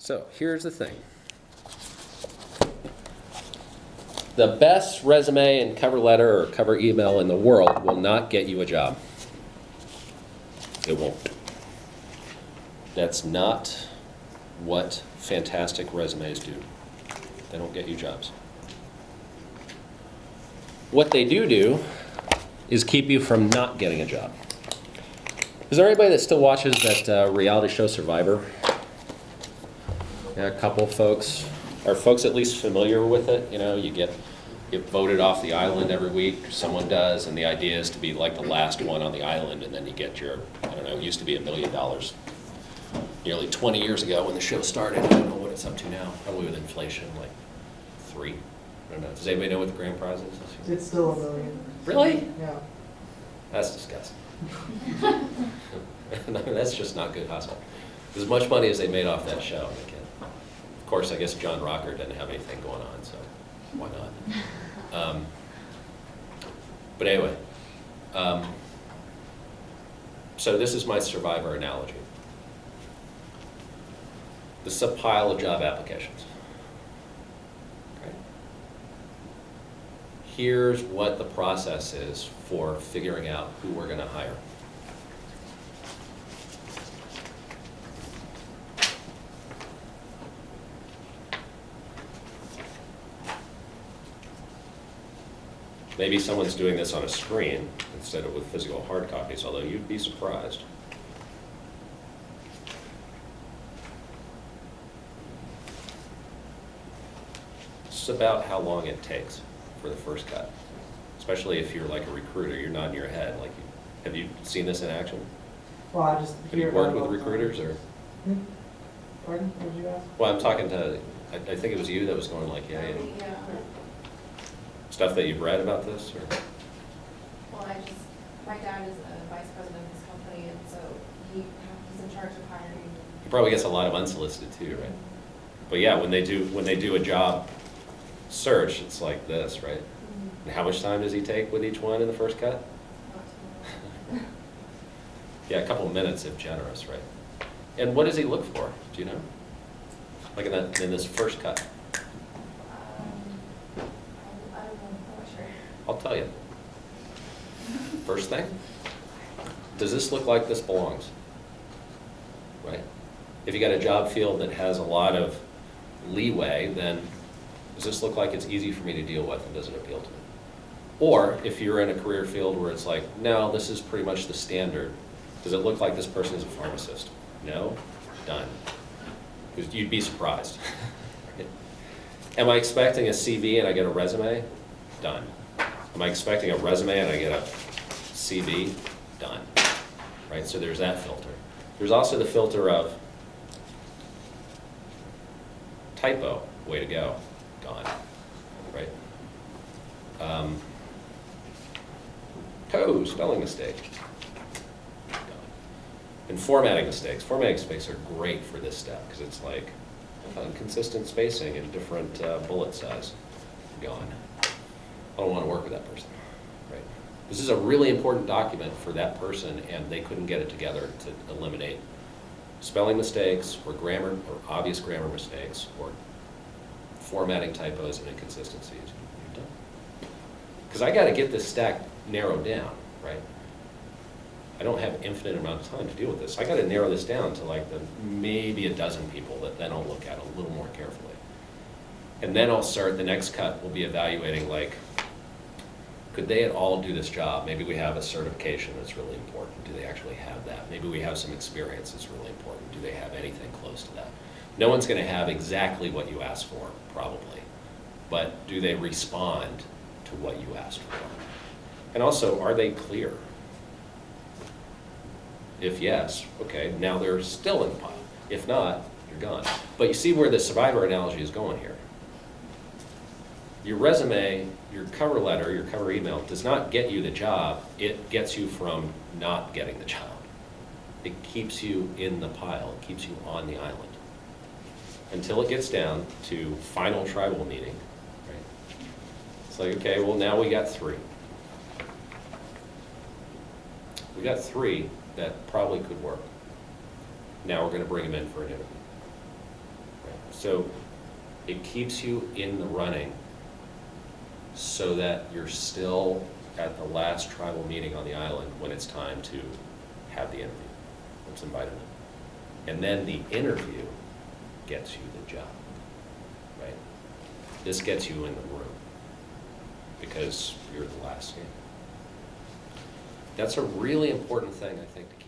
So here's the thing. The best resume and cover letter or cover email in the world will not get you a job. It won't. That's not what fantastic resumes do. They don't get you jobs. What they do is keep you from not getting a job. Is there anybody that still watches that reality show Survivor? Yeah, a couple folks. Are folks at least familiar with it? You know, you get voted off the island every week, someone does, and the idea is to be like the last one on the island, and then you get your, I don't know, it used to be $1 million. Nearly 20 years ago when the show started. I don't know what it's up to now, probably with inflation, like 3. I don't know. Does anybody know what the grand prize is? It's still $1 million. Really? Yeah. That's disgusting. That's just not good hustle. As much money as they made off that show, they can. Of course, I guess John Rocker didn't have anything going on, so why not? But anyway, so this is my Survivor analogy. This is a pile of job applications. Okay. Here's what the process is for figuring out who we're going to hire. Maybe someone's doing this on a screen instead of with physical hard copies, although you'd be surprised. It's about how long it takes for the first cut, especially if you're like a recruiter. You're nodding your head. Like, have you seen this in action? Well, I just Have you worked with recruiters or? Pardon? What did you ask? Well, I'm talking to. I think it was you that was going like, yeah. Stuff that you've read about this, or? Well, my dad is a vice president of this company, and so he's in charge of hiring. He probably gets a lot of unsolicited too, right? But yeah, when they do a job search, it's like this, right? Mm-hmm. And how much time does he take with each one in the first cut? Yeah, a couple minutes if generous, right? And what does he look for? Do you know? Like in this first cut? I don't know, I'm not sure. I'll tell you. First thing, does this look like this belongs? Right? If you got a job field that has a lot of leeway, then does this look like it's easy for me to deal with and doesn't appeal to me? Or if you're in a career field where it's like, no, this is pretty much the standard, does it look like this person is a pharmacist? No? Done. Because you'd be surprised. Right? Am I expecting a CV and I get a resume? Done. Am I expecting a resume and I get a CV? Done. Right? So there's that filter. There's also the filter of typo, way to go, gone. Right? Spelling mistake. Gone. And formatting mistakes. Formatting mistakes are great for this step because it's like inconsistent spacing and different bullet size. Gone. I don't want to work with that person. Right? This is a really important document for that person, and they couldn't get it together to eliminate spelling mistakes or grammar or obvious grammar mistakes or formatting typos and inconsistencies. You're done. Because I got to get this stack narrowed down, right? I don't have infinite amount of time to deal with this. I got to narrow this down to like maybe a dozen people that then I'll look at a little more carefully. And then I'll start, the next cut will be evaluating like, could they at all do this job? Maybe we have a certification that's really important. Do they actually have that? Maybe we have some experience that's really important. Do they have anything close to that? No one's going to have exactly what you asked for, probably. But do they respond to what you asked for? And also, are they clear? If yes, okay, now they're still in the pile. If not, you're gone. But you see where the Survivor analogy is going here. Your resume, your cover letter, your cover email does not get you the job. It gets you from not getting the job. It keeps you in the pile. It keeps you on the island. Until it gets down to final tribal meeting. Right? It's like, okay, well now we got 3. We got 3 that probably could work. Now we're going to bring them in for an interview. So it keeps you in the running so that you're still at the last tribal meeting on the island when it's time to have the interview. Let's invite them in. And then the interview gets you the job, right? This gets you in the room because you're the last. That's a really important thing, I think, to